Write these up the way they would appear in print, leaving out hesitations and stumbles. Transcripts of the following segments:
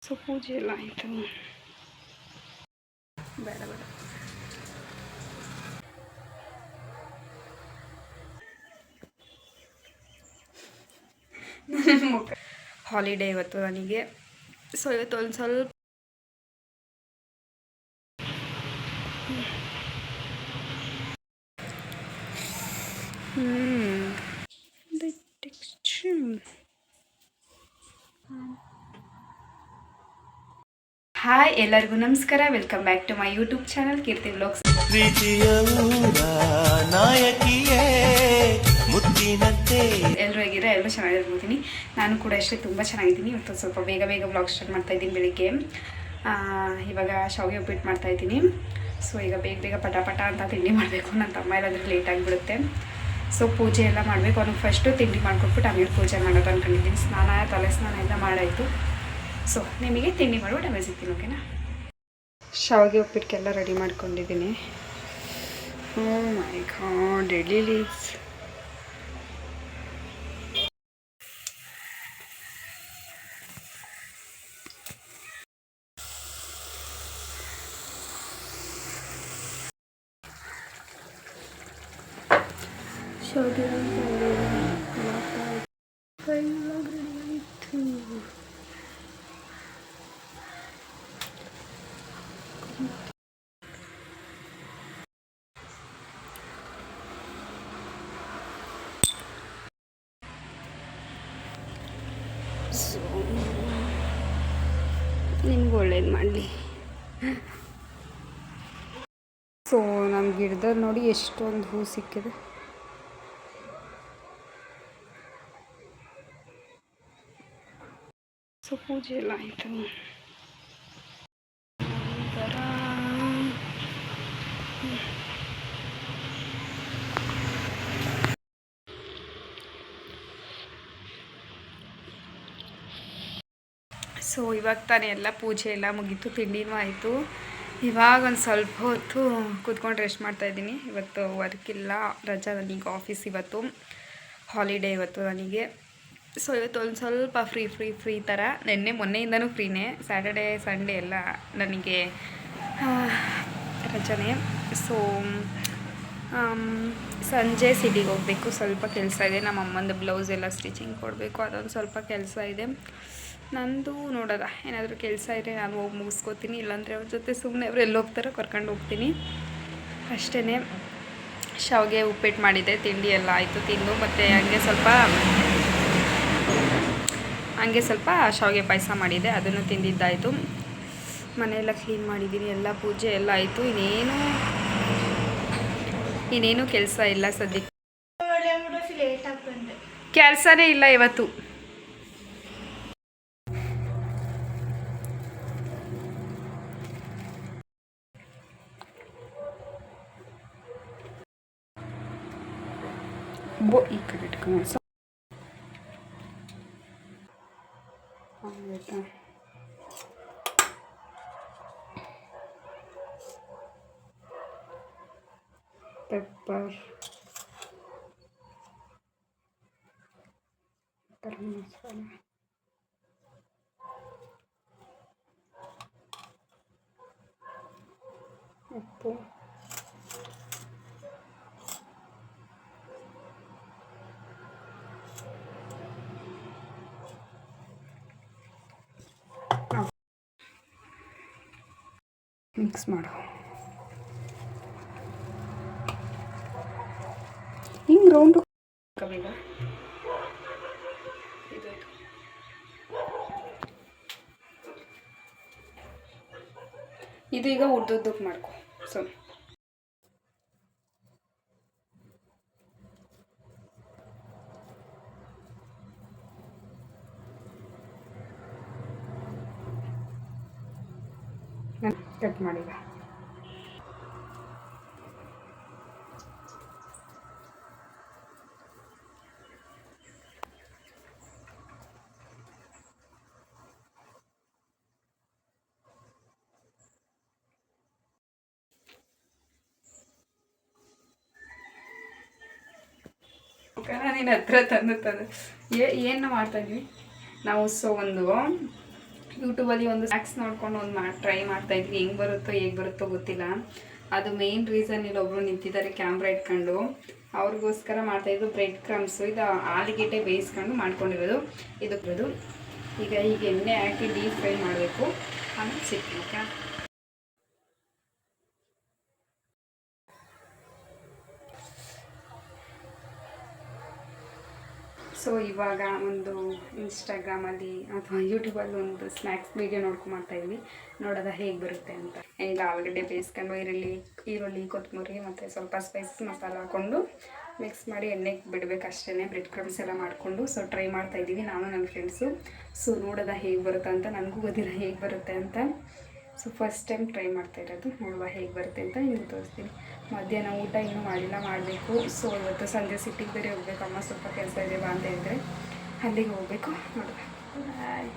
So ಪೂಜೆ ಎಲ್ಲ ಆಯಿತು. ಬೇಡ ಬೇಡ ಹಾಲಿಡೇ ಇವತ್ತು ನನಗೆ. ಸೊ ಇವತ್ತು ಒಂದು ಸ್ವಲ್ಪ ಹಾಯ್, ಎಲ್ಲರಿಗೂ ನಮಸ್ಕಾರ. Welcome back to my YouTube channel Keerthi vlogs. ಎಲ್ಲರೂ ಹೇಗಿದ್ರೆ ಎಲ್ಲರೂ ಚೆನ್ನಾಗಿರ್ಬೋತೀನಿ. ನಾನು ಕೂಡ ಅಷ್ಟೇ ತುಂಬ ಚೆನ್ನಾಗಿದ್ದೀನಿ. ಇವತ್ತು ಸ್ವಲ್ಪ ಬೇಗ ವ್ಲಾಗ್ ಸ್ಟಾರ್ಟ್ ಮಾಡ್ತಾಯಿದ್ದೀನಿ. ಬೆಳಿಗ್ಗೆ ಇವಾಗ ಶಾವಿಗೆ ಉಪ್ಪಿಟ್ಟು ಮಾಡ್ತಾಯಿದ್ದೀನಿ. ಸೊ ಈಗ ಬೇಗ ಪಟ ಅಂತ ತಿಂಡಿ ಮಾಡಬೇಕು. ನನ್ನ ತಮ್ಮ ಇಲ್ಲಾಂದರೆ ಲೇಟ್ ಆಗಿಬಿಡುತ್ತೆ. ಸೊ ಪೂಜೆ ಎಲ್ಲ ಮಾಡಬೇಕು. ಅವ್ನಿಗೆ ಫಸ್ಟು ತಿಂಡಿ ಮಾಡಿಕೊಟ್ಬಿಟ್ಟು ಆಮೇಲೆ ಪೂಜೆ ಮಾಡೋದು ಅಂದ್ಕೊಂಡಿದ್ದೀನಿ. ತಲೆ ಸ್ನಾನ ಎಲ್ಲ ಮಾಡಾಯಿತು. ಸೊ ನಿಮಗೆ ತಿಂಡಿ ಮಾಡ್ಬಿಟ್ಟು ಆಮೇಲೆ ಸಿಗ್ತೀನಿ, ಓಕೆನಾ? ಶಾವಿಗೆ ಉಪ್ಪಿಟ್ಟಿಗೆಲ್ಲ ರೆಡಿ ಮಾಡ್ಕೊಂಡಿದ್ದೀನಿ. ಓ ಮೈ ಗಾಡ್, ಡೆಲ್ಲಿ ಲೀವ್ಸ್. ಶಾವಿಗೆ ನಿಮ್ಗೆ ಒಳ್ಳೇದು ಮಾಡಲಿ. ಸೊ ನಮ್ಮ ಗಿಡದಲ್ಲಿ ನೋಡಿ ಎಷ್ಟೊಂದು ಹೂ ಸಿಕ್ಕಿದೆ. ಸೊ ಪೂಜೆ ಎಲ್ಲ ಆಯಿತು. ಸೊ ಇವಾಗ ತಾನೇ ಎಲ್ಲ ಪೂಜೆ ಎಲ್ಲ ಮುಗೀತು, ತಿಂಡಿನೂ ಆಯಿತು. ಇವಾಗ ಒಂದು ಸ್ವಲ್ಪ ಹೊತ್ತು ಕೂತ್ಕೊಂಡು ರೆಸ್ಟ್ ಮಾಡ್ತಾಯಿದ್ದೀನಿ. ಇವತ್ತು ವರ್ಕ್ ಇಲ್ಲ, ರಜಾ ನನಗೆ ಆಫೀಸ್. ಇವತ್ತು ಹಾಲಿಡೇ ಇವತ್ತು ನನಗೆ. ಸೊ ಇವತ್ತು ಒಂದು ಸ್ವಲ್ಪ ಫ್ರೀ ಥರ. ಮೊನ್ನೆಯಿಂದನೂ ಫ್ರೀನೇ. ಸ್ಯಾಟರ್ಡೇ ಸಂಡೇ ಎಲ್ಲ ನನಗೆ ರಜಾನೇ. ಸೊ ಸಂಜೆ ಸಿಟಿಗೆ ಹೋಗಬೇಕು, ಸ್ವಲ್ಪ ಕೆಲಸ ಇದೆ. ನಮ್ಮ ಅಮ್ಮಂದು ಬ್ಲೌಸ್ ಎಲ್ಲ ಸ್ಟಿಚಿಂಗ್ ಕೊಡಬೇಕು, ಅದೊಂದು ಸ್ವಲ್ಪ ಕೆಲಸ ಇದೆ. ನಂದು ನೋಡೋದ ಏನಾದರೂ ಕೆಲಸ ಇದ್ದರೆ ನಾನು ಹೋಗಿ ಮುಗಿಸ್ಕೋತೀನಿ. ಇಲ್ಲಾಂದರೆ ಅವ್ರ ಜೊತೆ ಸುಮ್ಮನೆ ಅವ್ರು ಎಲ್ಲಿ ಹೋಗ್ತಾರೋ ಕರ್ಕೊಂಡು ಹೋಗ್ತೀನಿ ಅಷ್ಟೇ. ಶಾವಿಗೆ ಉಪ್ಪಿಟ್ಟು ಮಾಡಿದ್ದೆ, ತಿಂಡಿ ಎಲ್ಲ ಆಯಿತು ತಿಂದು. ಮತ್ತು ಹಂಗೆ ಸ್ವಲ್ಪ ಶಾವಿಗೆ ಪಾಯಸ ಮಾಡಿದ್ದೆ, ಅದನ್ನು ತಿಂದಿದ್ದಾಯಿತು. ಮನೆಯೆಲ್ಲ ಕ್ಲೀನ್ ಮಾಡಿದ್ದೀನಿ, ಎಲ್ಲ ಪೂಜೆ ಎಲ್ಲ ಆಯಿತು. ಇನ್ನೇನು ಕೆಲಸ ಇಲ್ಲ ಸದ್ಯಕ್ಕೆ. ಕೆಲಸನೇ ಇಲ್ಲ ಇವತ್ತು. ಈ ಕಡೆ ಇಟ್ಕೊಂಡು ಪೆಪ್ಪರ್, ಗರಂ ಮಸಾಲೆ, ಉಪ್ಪು, ಮಿಕ್ಸ್ ಮಾಡು. ಹಿಂಗೆ ರೌಂಡು ಕಬೇಗ ಇದು ಈಗ ಉದ್ದಕ್ಕೆ ಮಾಡ್ಕೊ. ಸೊ ಕಟ್ ಮಾಡಿದ. ನೀನು ಹತ್ರ ತಂದು ಏನು ಮಾಡ್ತಾಯಿದ್ವಿ ನಾವು. ಸೊ ಒಂದು ಯೂಟ್ಯೂಬಲ್ಲಿ ಒಂದು ಸ್ನ್ಯಾಕ್ಸ್ ನೋಡ್ಕೊಂಡು ಒಂದು ಟ್ರೈ ಮಾಡ್ತಾಯಿದ್ವಿ. ಹೆಂಗೆ ಬರುತ್ತೋ ಹೇಗೆ ಬರುತ್ತೋ ಗೊತ್ತಿಲ್ಲ. ಅದು ಮೇನ್ ರೀಸನ್ ಇಲ್ಲೊಬ್ರು ನಿಂತಿದ್ದಾರೆ ಕ್ಯಾಮ್ರಾ ಇಟ್ಕೊಂಡು, ಅವ್ರಿಗೋಸ್ಕರ ಮಾಡ್ತಾಯಿದ್ದು ಬ್ರೆಡ್ ಕ್ರಮ್ಸು. ಇದು ಆಲೂಗೆಡ್ಡೆ ಬೇಯಿಸ್ಕೊಂಡು ಮಾಡ್ಕೊಂಡಿರೋದು ಇದು ಬರೋದು. ಈಗ ಎಣ್ಣೆ ಹಾಕಿ ಡೀಪ್ ಫ್ರೈ ಮಾಡಬೇಕು. ಆಮೇಲೆ ಸಿಗ್ತೀನಿ. ಓಕೆ, ಸೊ ಇವಾಗ ಒಂದು ಇನ್ಸ್ಟಾಗ್ರಾಮಲ್ಲಿ ಅಥವಾ ಯೂಟ್ಯೂಬಲ್ಲಿ ಒಂದು ಸ್ನ್ಯಾಕ್ಸ್ ವೀಡಿಯೋ ನೋಡ್ಕೊಂಡು ಮಾಡ್ತಾಯಿದ್ವಿ. ನೋಡೋದ ಹೇಗೆ ಬರುತ್ತೆ ಅಂತ. ಈಗ ಆಲೂಗಡ್ಡೆ ಬೇಯಿಸ್ಕೊಂಡು ಈರುಳ್ಳಿ ಕೊತ್ತಂಬರಿ ಮತ್ತು ಸ್ವಲ್ಪ ಸ್ಪೈಸಸ್ ಮಸಾಲ ಹಾಕ್ಕೊಂಡು ಮಿಕ್ಸ್ ಮಾಡಿ ಎಣ್ಣೆಗೆ ಬಿಡಬೇಕು ಅಷ್ಟೇ. ಬ್ರೆಡ್ ಕ್ರಮ್ಸ್ ಎಲ್ಲ ಮಾಡಿಕೊಂಡು ಸೊ ಟ್ರೈ ಮಾಡ್ತಾಯಿದ್ದೀವಿ ನಾನು ನನ್ನ ಫ್ರೆಂಡ್ಸು. ಸೊ ನೋಡೋದ ಹೇಗೆ ಬರುತ್ತೆ ಅಂತ. ನನಗೂ ಗೊತ್ತಿಲ್ಲ ಹೇಗೆ ಬರುತ್ತೆ ಅಂತ. ಸೊ ಫಸ್ಟ್ ಟೈಮ್ ಟ್ರೈ ಮಾಡ್ತಾಯಿರೋದು. ನೋಡುವ ಹೇಗೆ ಬರುತ್ತೆ ಅಂತ ನಿಮ್ಗೆ ತೋರಿಸ್ತೀನಿ. ಮಧ್ಯಾಹ್ನ ಊಟ ಇನ್ನೂ ಮಾಡಿಲ್ಲ, ಮಾಡಬೇಕು. ಸೊ ಇವತ್ತು ಸಂಜೆ ಸಿಟಿಗೆ ಬೇರೆ ಹೋಗ್ಬೇಕು. ಅಮ್ಮ ಸ್ವಲ್ಪ ಕೆಲಸ ಇದೆ ಬಾ ಅಂತ ಹೇಳಿದ್ರೆ ಅಲ್ಲಿಗೆ ಹೋಗಬೇಕು. ನೋಡುವ. ಬಾಯ್.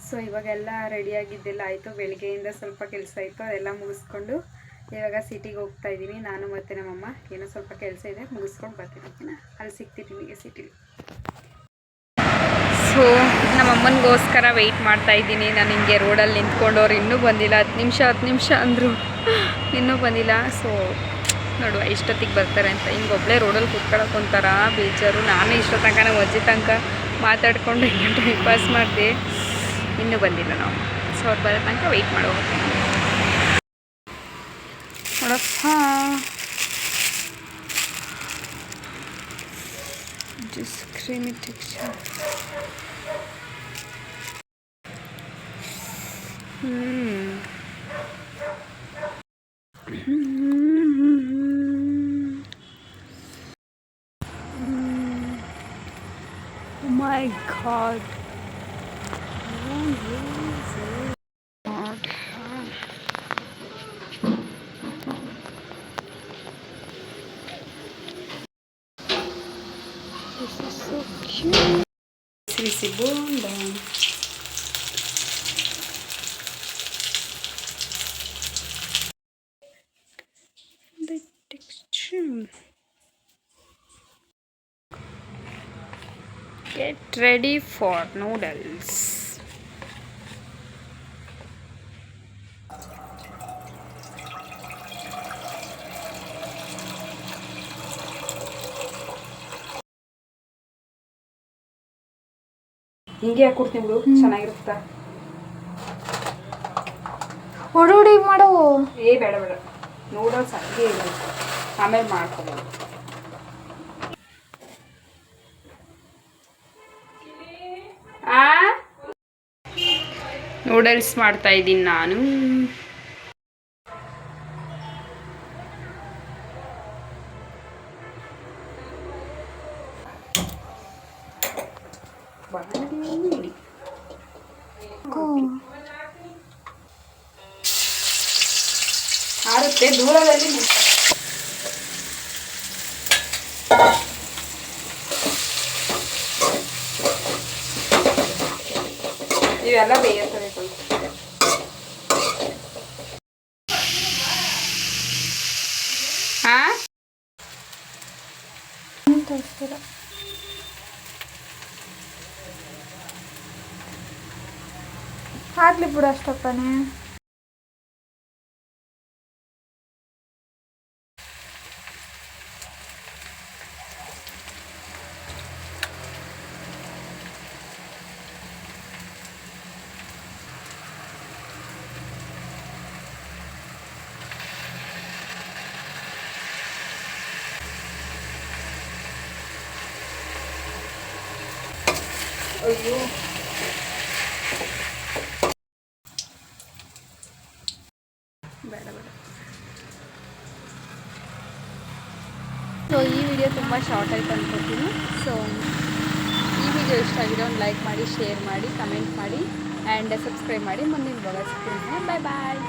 ಸೊ ಇವಾಗೆಲ್ಲ ರೆಡಿಯಾಗಿದ್ದೆಲ್ಲ ಆಯಿತು. ಬೆಳಿಗ್ಗೆಯಿಂದ ಸ್ವಲ್ಪ ಕೆಲಸ ಇತ್ತು, ಅದೆಲ್ಲ ಮುಗಿಸ್ಕೊಂಡು ಇವಾಗ ಸಿಟಿಗೆ ಹೋಗ್ತಾ ಇದ್ದೀನಿ. ನಾನು ಮತ್ತು ನಮ್ಮಮ್ಮ ಏನೋ ಸ್ವಲ್ಪ ಕೆಲಸ ಇದೆ, ಮುಗಿಸ್ಕೊಂಡು ಬರ್ತೀನಿ. ಓಕೆನಾ, ಅಲ್ಲಿ ಸಿಗ್ತೀನಿ ನಿಮಗೆ ಸಿಟಿಲಿ. ಸೊ ನಮ್ಮಮ್ಮನಿಗೋಸ್ಕರ ವೆಯ್ಟ್ ಮಾಡ್ತಾ ಇದ್ದೀನಿ. ನಾನು ಹಿಂಗೆ ರೋಡಲ್ಲಿ ನಿಂತ್ಕೊಂಡವ್ರು ಇನ್ನೂ ಬಂದಿಲ್ಲ. 10 ನಿಮಿಷ ಅಂದರು, ಇನ್ನೂ ಬಂದಿಲ್ಲ. ಸೊ ನೋಡುವ ಇಷ್ಟೊತ್ತಿಗೆ ಬರ್ತಾರೆ ಅಂತ. ಹಿಂಗೆ ಒಬ್ಬಳೇ ರೋಡಲ್ಲಿ ಕೂತ್ಕೊಳ್ಳೋಕೆ ಒಂಥರ ಬೇಜಾರು. ನಾನೇ ಇಷ್ಟೋ ತನಕ ನಾವು ಅಜ್ಜಿ ತನಕ ಮಾತಾಡ್ಕೊಂಡು ಹಿಂಗೆ ಟೈಮ್ ಪಾಸ್ ಮಾಡಿದೆ. ಇನ್ನೂ ಬಂದಿಲ್ಲ ನಾವು. ಸೊ ಅವ್ರು ಬರೋ ತನಕ ವೆಯ್ಟ್ ಮಾಡೋಕೆ ನೋಡಪ್ಪ. Just creamy texture. My God. This is so cute. Sisi Bunda. The texture. Get ready for noodles. ಹಿಂಗೆ ಹಾಕೊಡ್ತೀನಿ ಬಿಡು, ಚೆನ್ನಾಗಿರುತ್ತಾ. ಹೊಡಿ ಮಾಡೋ. ಬೇಡ ಬೇಡ, ನೂಡಲ್ಸ್ ಹಂಗೆ ಇದೆ, ಆಮೇಲೆ ಮಾಡ್ಕೊಬೋದು. ನೂಡಲ್ಸ್ ಮಾಡ್ತಾ ಇದ್ದೀನಿ ನಾನು. ಆರುತ್ತೆ ದೂರದಲ್ಲಿ. ಇವೆಲ್ಲ ಬೇಯುತ್ತವೆ. ಹಾಕ್ಲಿ ಬಿಡು ಅಷ್ಟಪ್ಪನೇ. ಅಯ್ಯೋ ಬೇಡ ಬೇಡ. ಸೊ ಈ ವಿಡಿಯೋ ತುಂಬ ಶಾರ್ಟ್ ಆಯ್ತು ಅಂದ್ಕೊತೀನಿ. ಸೊ ಈ ವಿಡಿಯೋ ಇಷ್ಟ ಆಗಿದೆ ಒಂದು ಲೈಕ್ ಮಾಡಿ, ಶೇರ್ ಮಾಡಿ, ಕಮೆಂಟ್ ಮಾಡಿ. ಆ್ಯಂಡ್ ಸಬ್ಸ್ಕ್ರೈಬ್ ಮಾಡಿ ಮುಂದಿನ ಬ್ಲಾಗ್ ಸಿಗ್ತೀನಿ ಬಾಯ್ ಬಾಯ್.